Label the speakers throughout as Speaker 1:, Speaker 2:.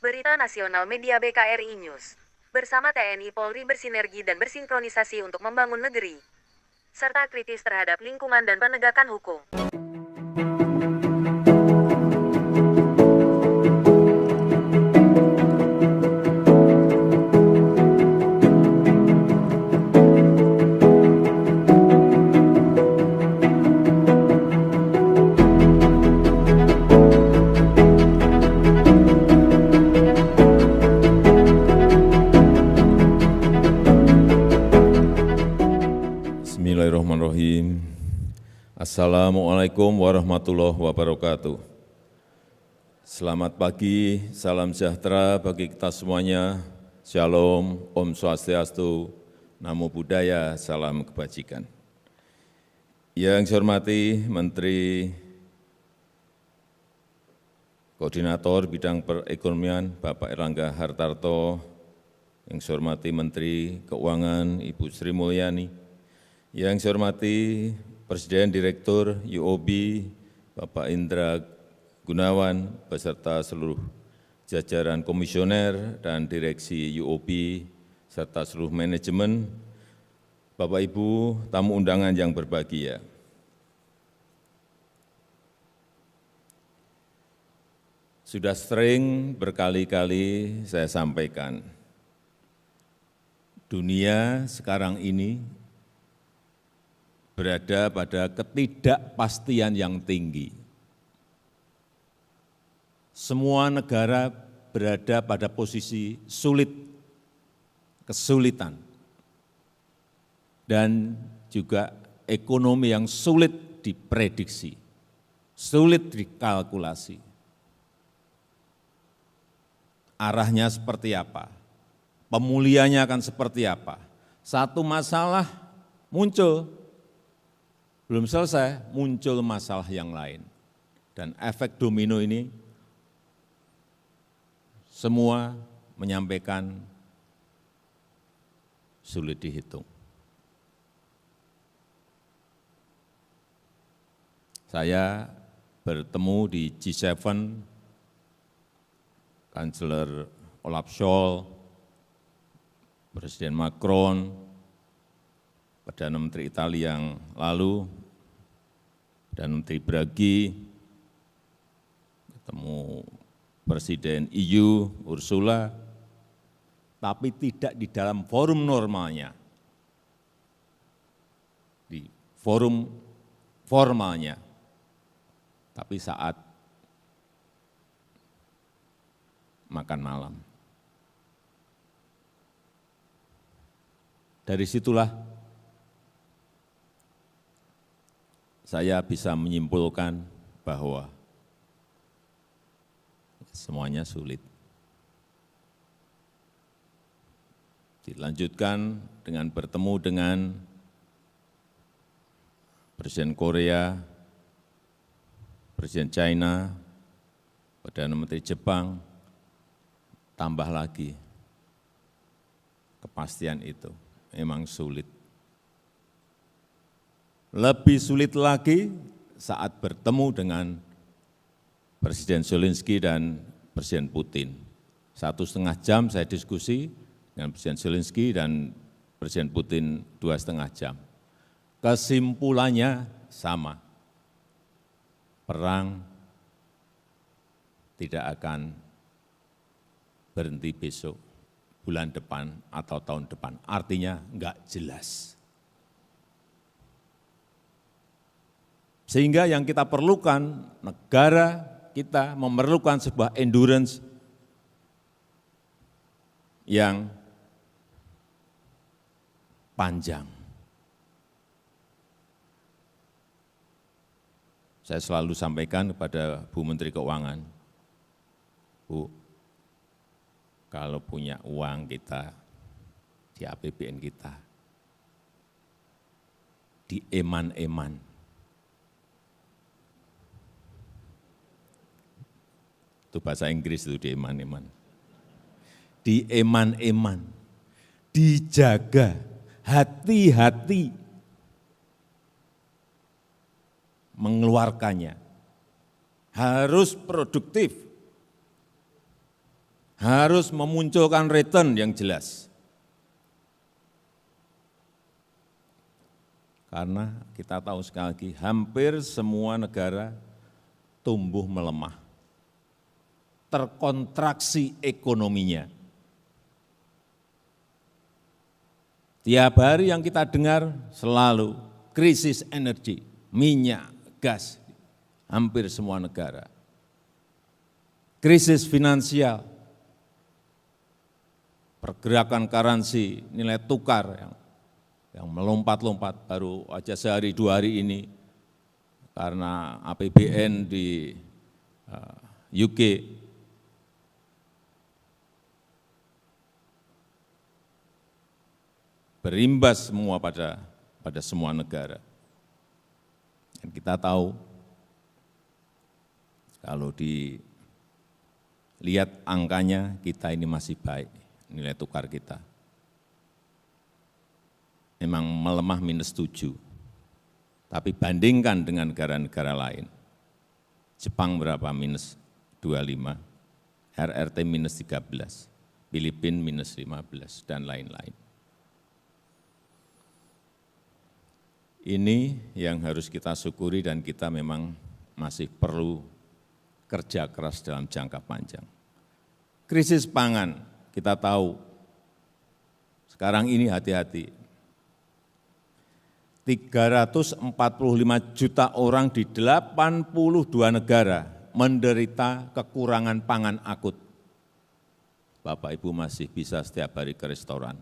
Speaker 1: Berita Nasional Media BKRI News. Bersama TNI Polri bersinergi dan bersinkronisasi untuk membangun negeri, serta kritis terhadap lingkungan dan penegakan hukum.
Speaker 2: Bismillahirrahmanirrahim. Assalamualaikum warahmatullahi wabarakatuh. Selamat pagi, salam sejahtera bagi kita semuanya. Shalom, Om Swastiastu, Namo Buddhaya, salam kebajikan. Yang saya hormati Menteri Koordinator Bidang Perekonomian Bapak Erlangga Hartarto, yang saya hormati Menteri Keuangan Ibu Sri Mulyani, yang saya hormati Presiden Direktur UOB Bapak Indra Gunawan beserta seluruh jajaran komisioner dan direksi UOB serta seluruh manajemen, Bapak Ibu tamu undangan yang berbahagia. Sudah sering berkali-kali saya sampaikan, dunia sekarang ini berada pada ketidakpastian yang tinggi. Semua negara berada pada posisi sulit, kesulitan, dan juga ekonomi yang sulit diprediksi, sulit dikalkulasi. Arahnya seperti apa? Pemulihannya akan seperti apa? Satu masalah muncul, belum selesai, muncul masalah yang lain. Dan efek domino ini semua menyampaikan sulit dihitung. Saya bertemu di G7, Kanselir Olaf Scholz, Presiden Macron, Perdana Menteri Italia yang lalu, dan Menteri Draghi, ketemu Presiden EU Ursula, tapi tidak di dalam forum normalnya, di forum formalnya, tapi saat makan malam. Dari situlah saya bisa menyimpulkan bahwa semuanya sulit. Dilanjutkan dengan bertemu dengan Presiden Korea, Presiden China, Perdana Menteri Jepang, tambah lagi kepastian itu memang sulit. Lebih sulit lagi saat bertemu dengan Presiden Zelensky dan Presiden Putin. 1,5 jam saya diskusi dengan Presiden Zelensky dan Presiden Putin 2,5 jam. Kesimpulannya sama, perang tidak akan berhenti besok, bulan depan, atau tahun depan. Artinya enggak jelas. Sehingga yang kita perlukan, negara kita memerlukan sebuah endurance yang panjang. Saya selalu sampaikan kepada Bu Menteri Keuangan, Bu, kalau punya uang kita di APBN kita, di eman-eman, itu bahasa Inggris itu di eman-eman. Di eman-eman, dijaga, hati-hati mengeluarkannya. Harus produktif, harus memunculkan return yang jelas. Karena kita tahu sekali lagi, hampir semua negara tumbuh melemah, terkontraksi ekonominya. Tiap hari yang kita dengar selalu krisis energi, minyak, gas, hampir semua negara. Krisis finansial, pergerakan currency, nilai tukar yang melompat-lompat baru aja sehari 2 hari ini karena APBN di UK berimbas semua pada semua negara. Dan kita tahu kalau dilihat angkanya kita ini masih baik, nilai tukar kita. Memang melemah -7, tapi bandingkan dengan negara-negara lain. Jepang berapa? -25, RRT -13, Filipina -15, dan lain-lain. Ini yang harus kita syukuri dan kita memang masih perlu kerja keras dalam jangka panjang. Krisis pangan, kita tahu, sekarang ini hati-hati. 345 juta orang di 82 negara menderita kekurangan pangan akut. Bapak Ibu masih bisa setiap hari ke restoran.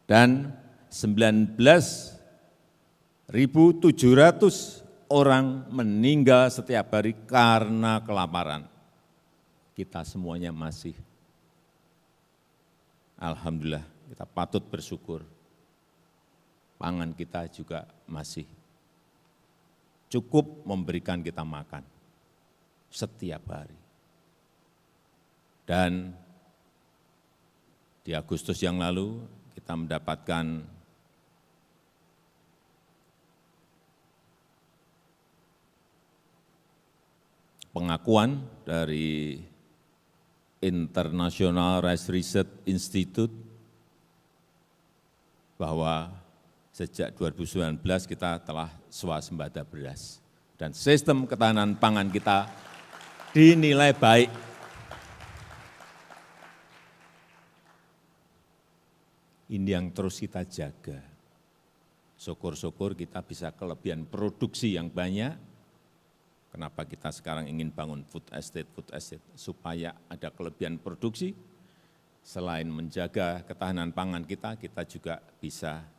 Speaker 2: Dan 19.700 orang meninggal setiap hari karena kelaparan. Kita semuanya masih, alhamdulillah, kita patut bersyukur. Pangan kita juga masih cukup memberikan kita makan setiap hari. Dan di Agustus yang lalu kita mendapatkan pengakuan dari International Rice Research Institute bahwa sejak 2019 kita telah swasembada beras dan sistem ketahanan pangan kita dinilai baik. Ini yang terus kita jaga. Syukur-syukur kita bisa kelebihan produksi yang banyak. Kenapa kita sekarang ingin bangun food estate, supaya ada kelebihan produksi. Selain menjaga ketahanan pangan kita juga bisa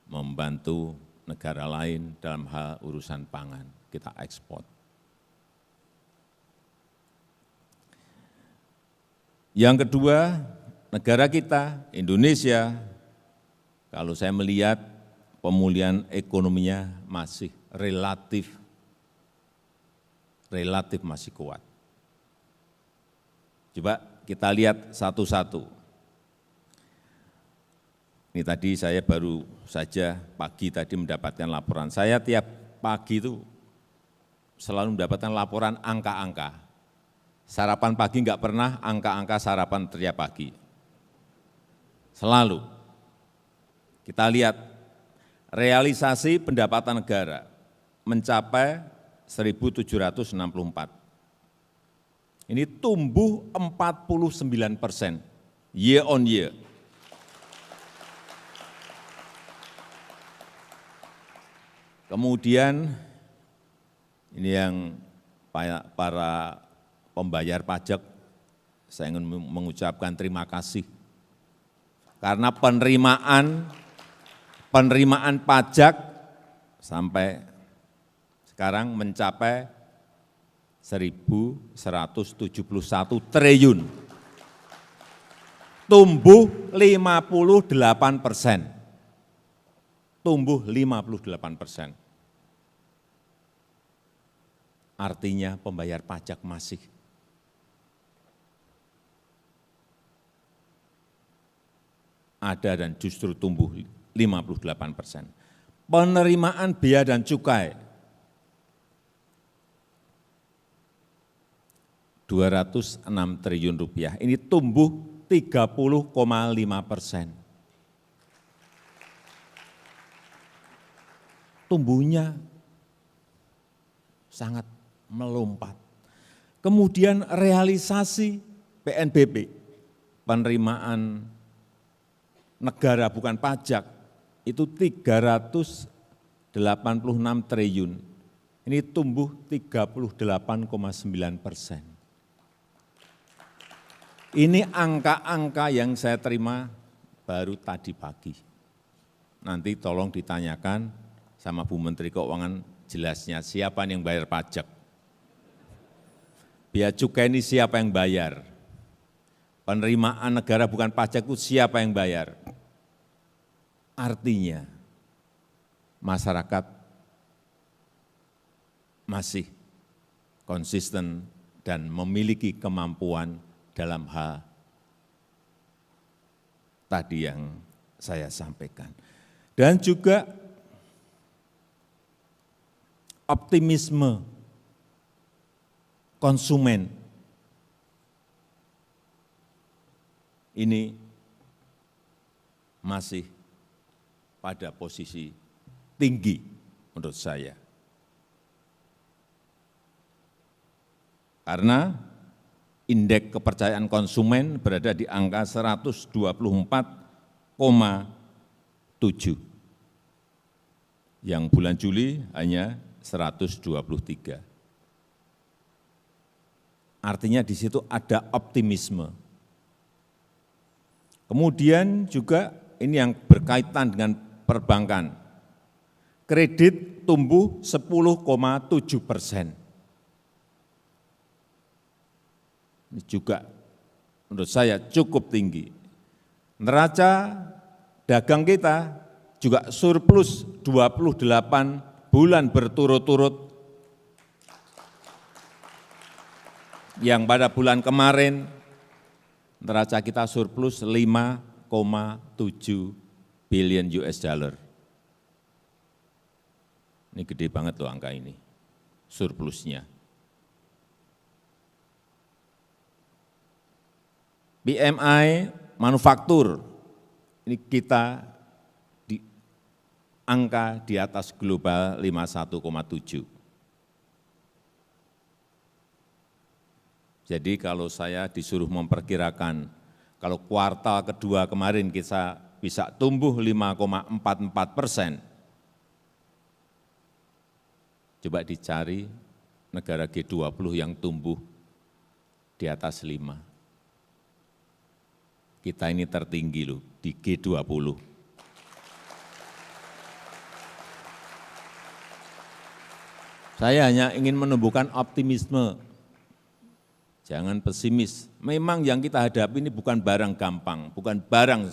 Speaker 2: membantu negara lain dalam hal urusan pangan, kita ekspor. Yang kedua, negara kita, Indonesia, kalau saya melihat pemulihan ekonominya masih relatif masih kuat. Coba kita lihat satu-satu. Ini tadi saya baru saja pagi tadi mendapatkan laporan. Saya tiap pagi itu selalu mendapatkan laporan angka-angka. Sarapan pagi enggak pernah angka-angka sarapan tiap pagi. Selalu. Kita lihat realisasi pendapatan negara mencapai 1.764. Ini tumbuh 49% year on year. Kemudian ini yang para pembayar pajak, saya ingin mengucapkan terima kasih. Karena penerimaan pajak sampai sekarang mencapai 1.171 triliun. Tumbuh 58%. Tumbuh 58%. Artinya pembayar pajak masih ada dan justru tumbuh 58%. Penerimaan bea dan cukai 206 triliun rupiah. Ini tumbuh 30,5%. Tumbuhnya sangat melompat. Kemudian realisasi PNBP, penerimaan negara bukan pajak, itu 386 triliun. Ini tumbuh 38,9%. Ini angka-angka yang saya terima baru tadi pagi. Nanti tolong ditanyakan sama Bu Menteri Keuangan jelasnya siapa yang bayar pajak. Biaya cukai ini siapa yang bayar. Penerimaan negara bukan pajak itu siapa yang bayar. Artinya masyarakat masih konsisten dan memiliki kemampuan dalam hal tadi yang saya sampaikan. Dan juga optimisme konsumen ini masih pada posisi tinggi menurut saya. Karena indeks kepercayaan konsumen berada di angka 124,7. Yang bulan Juli hanya 123. Artinya di situ ada optimisme. Kemudian juga ini yang berkaitan dengan perbankan. Kredit tumbuh 10,7%. Ini juga menurut saya cukup tinggi. Neraca dagang kita juga surplus 28 bulan berturut-turut, yang pada bulan kemarin neraca kita surplus 5,7 billion US dollar. Ini gede banget loh angka ini, surplusnya. PMI manufaktur, ini kita di angka di atas global 51,7. Jadi kalau saya disuruh memperkirakan, kalau kuartal kedua kemarin kita bisa tumbuh 5,44%, coba dicari negara G20 yang tumbuh di atas 5. Kita ini tertinggi loh di G20. Saya hanya ingin menumbuhkan optimisme, jangan pesimis. Memang yang kita hadapi ini bukan barang gampang, bukan barang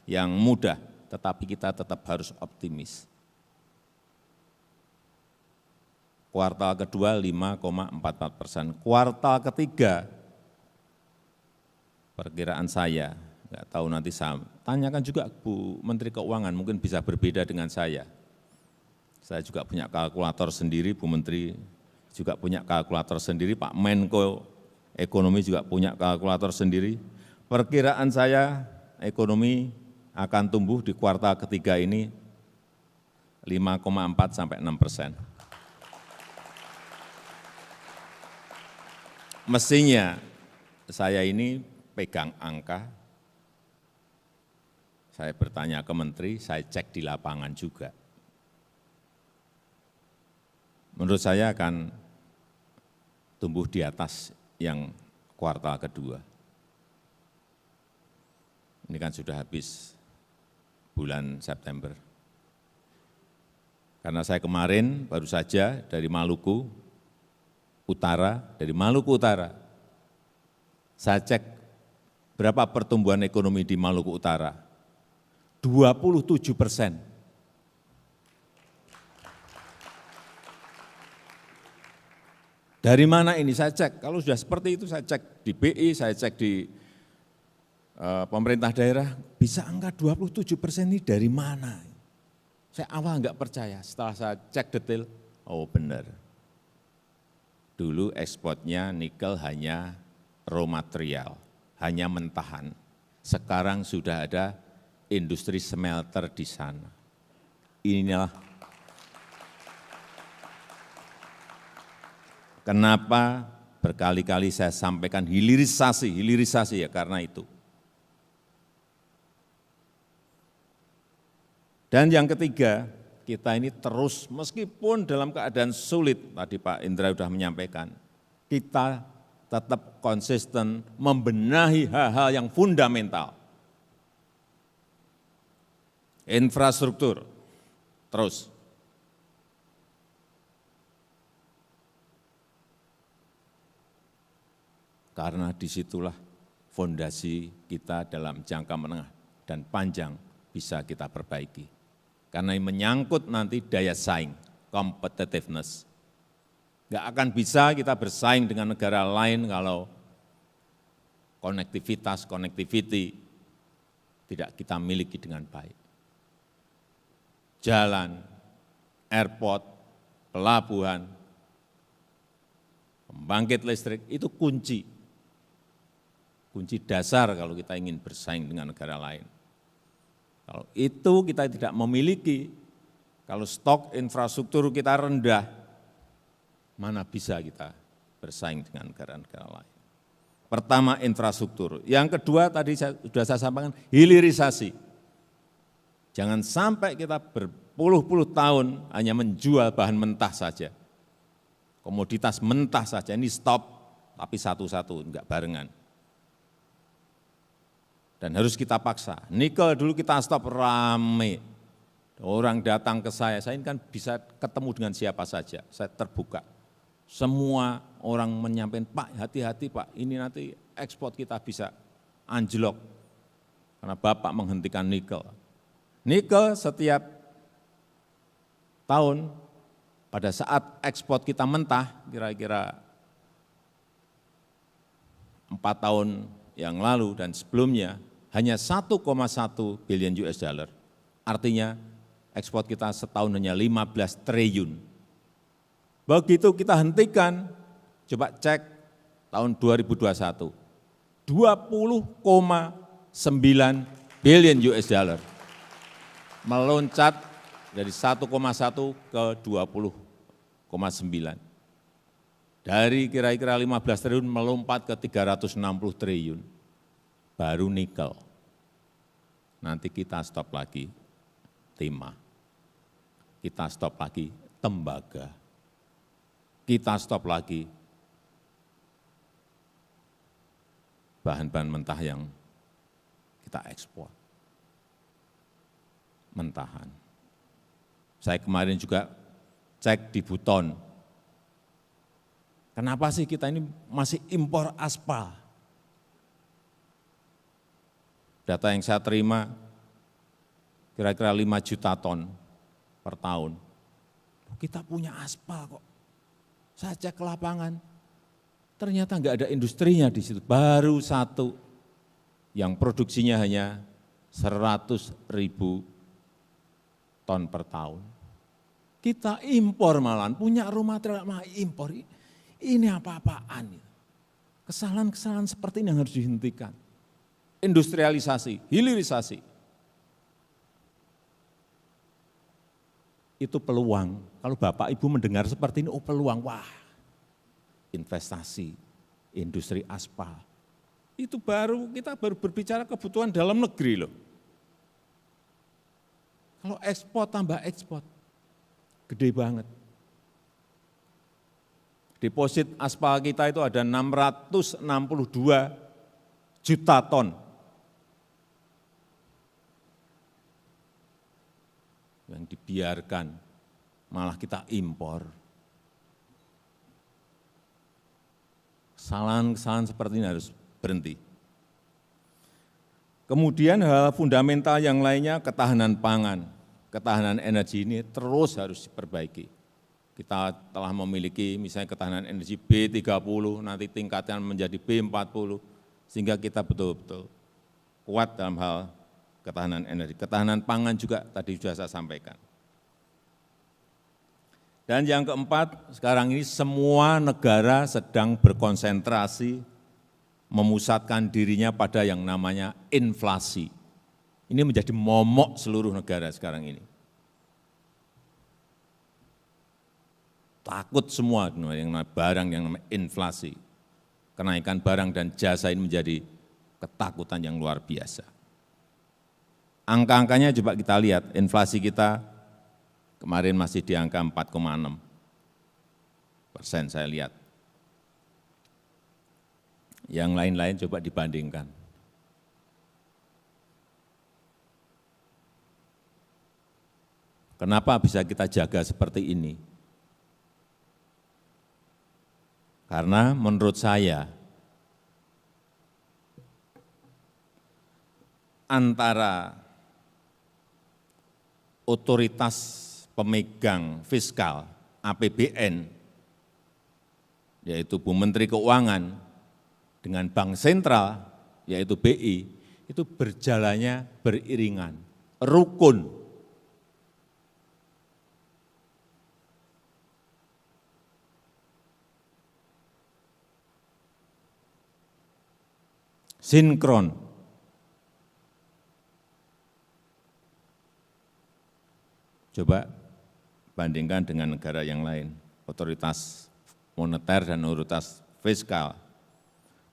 Speaker 2: yang mudah, tetapi kita tetap harus optimis. Kuartal kedua 5,44%, kuartal ketiga perkiraan saya, nggak tahu nanti saya tanyakan juga Bu Menteri Keuangan, mungkin bisa berbeda dengan saya. Saya juga punya kalkulator sendiri, Bu Menteri juga punya kalkulator sendiri, Pak Menko Ekonomi juga punya kalkulator sendiri. Perkiraan saya ekonomi akan tumbuh di kuartal ketiga ini 5,4 sampai 6%. Mestinya saya ini pegang angka, saya bertanya ke menteri, saya cek di lapangan juga. Menurut saya akan tumbuh di atas yang kuartal kedua. Ini kan sudah habis bulan September. Karena saya kemarin baru saja dari Maluku Utara, saya cek berapa pertumbuhan ekonomi di Maluku Utara, 27%. Dari mana ini saya cek, kalau sudah seperti itu saya cek di BI, saya cek di pemerintah daerah, bisa angka 27% ini dari mana? Saya awal enggak percaya, setelah saya cek detail, oh benar. Dulu ekspornya nikel hanya raw material, hanya mentahan. Sekarang sudah ada industri smelter di sana. Inilah kenapa berkali-kali saya sampaikan hilirisasi ya karena itu. Dan yang ketiga, kita ini terus meskipun dalam keadaan sulit, tadi Pak Indra sudah menyampaikan, kita tetap konsisten membenahi hal-hal yang fundamental. Infrastruktur, terus. Karena disitulah fondasi kita dalam jangka menengah dan panjang bisa kita perbaiki. Karena ini menyangkut nanti daya saing, competitiveness. Nggak akan bisa kita bersaing dengan negara lain kalau connectivity tidak kita miliki dengan baik. Jalan, airport, pelabuhan, pembangkit listrik itu kunci dasar kalau kita ingin bersaing dengan negara lain. Kalau itu kita tidak memiliki, kalau stok infrastruktur kita rendah, mana bisa kita bersaing dengan negara-negara lain. Pertama infrastruktur, yang kedua tadi sudah saya sampaikan hilirisasi. Jangan sampai kita berpuluh-puluh tahun hanya menjual bahan mentah saja. Komoditas mentah saja, ini stop, tapi satu-satu, enggak barengan. Dan harus kita paksa. Nikel dulu kita stop rame. Orang datang ke saya ini kan bisa ketemu dengan siapa saja, saya terbuka. Semua orang menyampaikan, Pak hati-hati Pak, ini nanti ekspor kita bisa anjlok. Karena Bapak menghentikan nikel. Nikel setiap tahun pada saat ekspor kita mentah, kira-kira 4 tahun yang lalu dan sebelumnya, hanya 1,1 billion US dollar. Artinya ekspor kita setahun hanya 15 triliun. Begitu kita hentikan, coba cek tahun 2021, 20,9 billion US dollar. Meloncat dari 1,1 ke 20,9. Dari kira-kira 15 triliun melompat ke 360 triliun. Baru nikel. Nanti kita stop lagi timah. Kita stop lagi tembaga. Kita stop lagi bahan-bahan mentah yang kita ekspor. Mentahan. Saya kemarin juga cek di Buton. Kenapa sih kita ini masih impor aspal? Data yang saya terima kira-kira 5 juta ton per tahun. Kita punya aspal kok. Saya cek ke lapangan, ternyata enggak ada industrinya di situ. Baru satu yang produksinya hanya 100.000 ton per tahun. Kita impor malahan, punya raw material malah impor. Ini apa-apaan? Kesalahan-kesalahan seperti ini yang harus dihentikan. Industrialisasi, hilirisasi. Itu peluang. Kalau Bapak Ibu mendengar seperti ini, oh peluang, wah investasi, industri aspal. Itu kita baru berbicara kebutuhan dalam negeri loh. Kalau ekspor tambah ekspor, gede banget. Deposit aspal kita itu ada 662 juta ton. Yang dibiarkan, malah kita impor. Kesalahan-kesalahan seperti ini harus berhenti. Kemudian hal fundamental yang lainnya, ketahanan pangan, ketahanan energi ini terus harus diperbaiki. Kita telah memiliki misalnya ketahanan energi B30, nanti tingkatkan menjadi B40, sehingga kita betul-betul kuat dalam hal ketahanan energi. Ketahanan pangan juga tadi sudah saya sampaikan. Dan yang keempat, sekarang ini semua negara sedang berkonsentrasi memusatkan dirinya pada yang namanya inflasi. Ini menjadi momok seluruh negara sekarang ini. Takut semua yang namanya barang, yang namanya inflasi. Kenaikan barang dan jasa ini menjadi ketakutan yang luar biasa. Angka-angkanya coba kita lihat, inflasi kita kemarin masih di angka 4,6% saya lihat. Yang lain-lain coba dibandingkan. Kenapa bisa kita jaga seperti ini? Karena menurut saya, antara otoritas pemegang fiskal APBN, yaitu Bu Menteri Keuangan, dengan Bank Sentral, yaitu BI, itu berjalannya beriringan, rukun. Sinkron. Coba bandingkan dengan negara yang lain, otoritas moneter dan otoritas fiskal.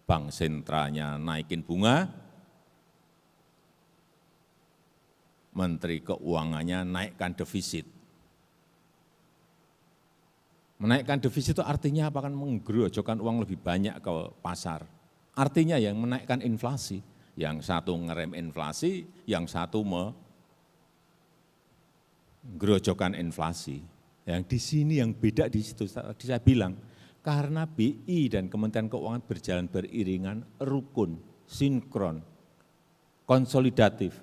Speaker 2: Bank sentralnya naikin bunga, Menteri Keuangannya naikkan defisit. Menaikkan defisit itu artinya apa? Kan menggerojokkan uang lebih banyak ke pasar. Artinya yang menaikkan inflasi, yang satu ngerem inflasi, yang satu gerojokkan inflasi. Yang di sini yang beda di situ tadi saya bilang, karena BI dan Kementerian Keuangan berjalan beriringan, rukun, sinkron, konsolidatif.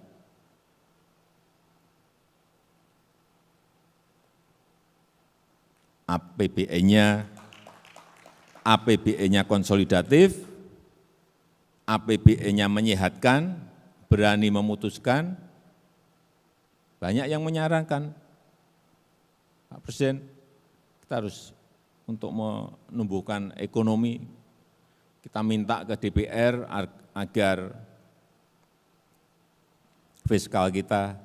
Speaker 2: APBN-nya konsolidatif, APBN-nya menyehatkan, berani memutuskan. Banyak yang menyarankan, Pak Presiden, kita harus untuk menumbuhkan ekonomi, kita minta ke DPR agar fiskal kita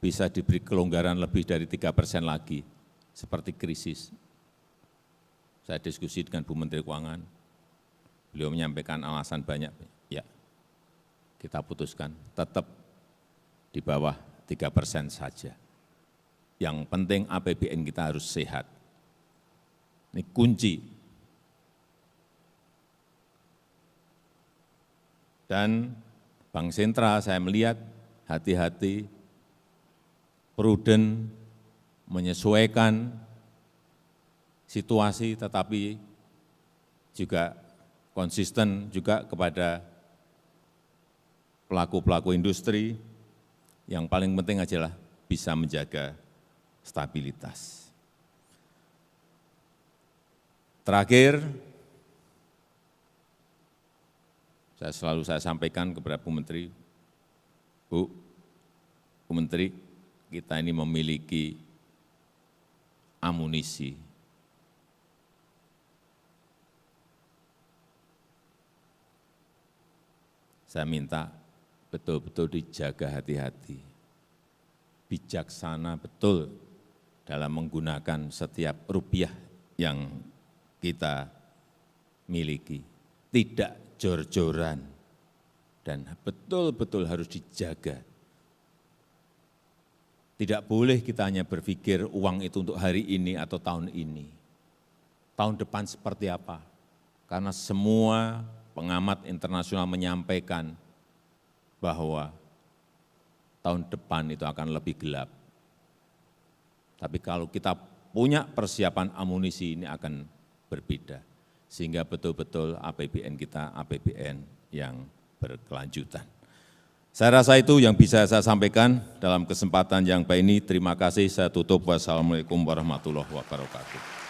Speaker 2: bisa diberi kelonggaran lebih dari 3% lagi, seperti krisis. Saya diskusi dengan Bu Menteri Keuangan, beliau menyampaikan alasan banyak, ya kita putuskan tetap di bawah 3% saja. Yang penting APBN kita harus sehat. Ini kunci. Dan Bank Sentral saya melihat hati-hati, prudent, menyesuaikan situasi tetapi juga konsisten juga kepada pelaku-pelaku industri. Yang paling penting adalah bisa menjaga stabilitas. Terakhir, saya sampaikan kepada Bu Menteri, Bu Menteri, kita ini memiliki amunisi. Saya minta betul-betul dijaga hati-hati, bijaksana betul dalam menggunakan setiap rupiah yang kita miliki, tidak jor-joran, dan betul-betul harus dijaga. Tidak boleh kita hanya berpikir uang itu untuk hari ini atau tahun ini. Tahun depan seperti apa? Karena semua pengamat internasional menyampaikan bahwa tahun depan itu akan lebih gelap. Tapi kalau kita punya persiapan amunisi ini akan berbeda. Sehingga betul-betul APBN kita APBN yang berkelanjutan. Saya rasa itu yang bisa saya sampaikan dalam kesempatan yang baik ini. Terima kasih, saya tutup. Wassalamualaikum warahmatullahi wabarakatuh.